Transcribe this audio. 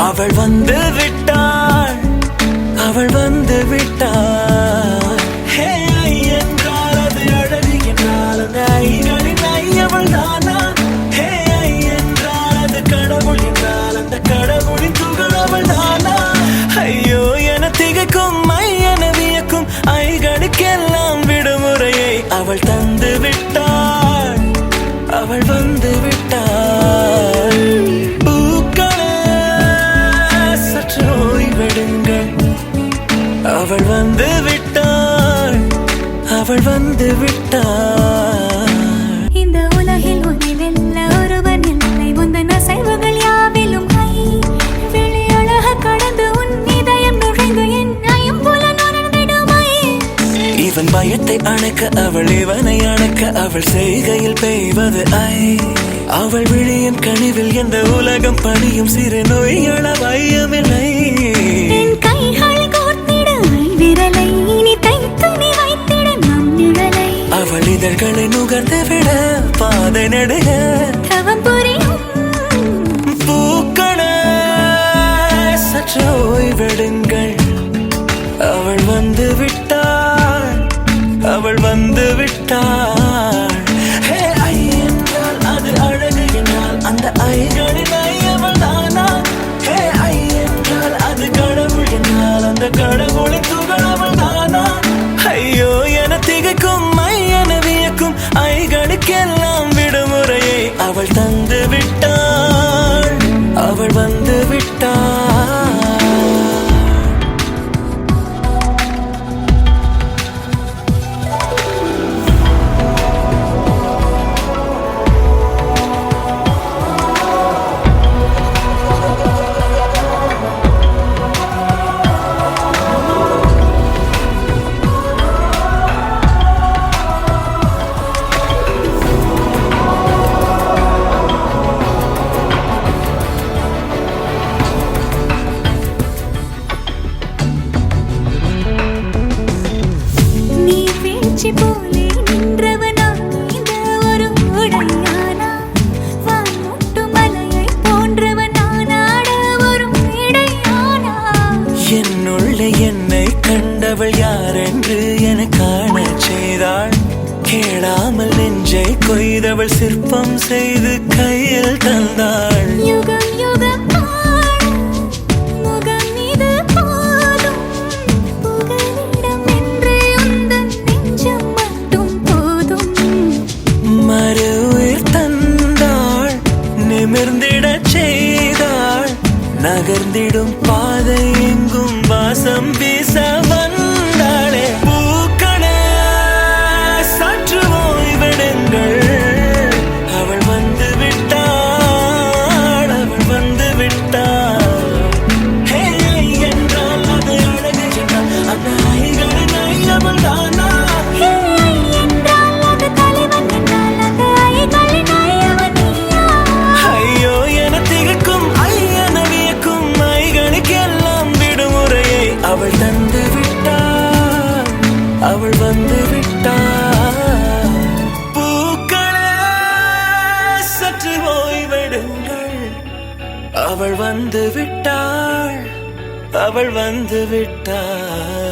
அவள் வந்து விட்டாள், அவள் வந்து விட்டாள். ஹே ஐ என்றால் அது அழகு என்றால் அந்த ஐகளின் ஐ அவள் தானா? ஹே ஐ என்றால் அது கடவுள் என்றால் அந்த கடவுளின் துகள் அவள் தானா? ஐயோ என திகைக்கும் ஐ என வியக்கும் ஐகளுக்கெல்லாம் விடுமுறையை அவள் தந்து விட்டாள், அவள் வந்து விட்டாள். பூக்களே சற்று ஓய்வெடுங்கள், அவள் வந்து விட்டாள், அவள் வந்து விட்டாள். இந்த உலகில் உன்னில் ஒருவர் இல்லை, உந்தன் அசைவுகள் யாவிலும் ஐ வெளி அழக கடந்து உன் இதயம் நுழைந்து என்னையும் போல நுழைந்திடுமை. இவன் பயத்தை அணைக்க அவள் இவனை அணைக்க அவள் செய்கையில் பெய்வது ஐ. அவள் விழியின் கனிவில் எந்த உலகம் பணியும் சிறு நோய்கள வையமில்லை. என் கைகள் கோர்த்திட விரலை இனி தைத்து நீ வைத்திட நம் நிழலை. அவள் இதழ்களை நுகர்ந்து விட பாதை நடுக தவம் புரியும். பூக்களே சற்று ஓய்வெடுங்கள், அவள் வந்து விட்டாள், அவள் வந்து விட்டாள். ஹே ஐ என்றால் அது அழகு என்றால் அந்த ஐகளின் ஐ அவள் தானா? ஹே ஐ என்றால் அது கடவுள் என்றால் அந்த கடவுளின் துகள் அவள் தானா? ஐயோ என திகைக்கும் ஐ என வியக்கும் ஐகளுக்கெல்லாம் விடுமுறையை அவள் தந்து விட்டாள், அவள் வந்து விட்டாள். நீ வீழ்ச்சி போலே நின்றவனா இந்த ஒரு உடையானா? வான் முட்டு மலையை போன்றவனானாட ஒரு இடையானா? என்னுள்ளே என்னை கண்டவள் யாரென்று என காண செய்தாள். கேளாமல் நெஞ்சை கொய்தவள் சிற்பம் செய்து கையில் தந்தாள். யுகம் யுகம் ஆடும் முகம் இது போதும், புகலிடம் என்று உந்தன் நெஞ்சம் மட்டும் போதும். மறு உயிர் தந்தாள், நிமிர்ந்திடச் செய்தாள். நகர்ந்திடும் பாதை எங்கும் வாசம் வீச வந்தாளே. பூக்களே சற்று ஓய்வெடுங்கள், அவள் வந்து விட்டாள், அவள் வந்து விட்டாள். ஹே ஐ என்றால் அது அழகு என்றால் அந்த ஐகளின் ஐ அவள் தானா? ஹே ஐ என்றால் அது தலைவன் என்றால் அந்த ஐகளின் ஐ அவன் நீயா? ஐயோ என திகைக்கும் ஐ என வியக்கும் ஐகளுக்கெல்லாம் விடுமுறையை அவள் தந்து விட்டாள், அவள் வந்து விட்டாள். பூக்களே சற்று ஓய்வெடுங்கள், அவள் வந்து விட்டாள், அவள் வந்து விட்டாள்.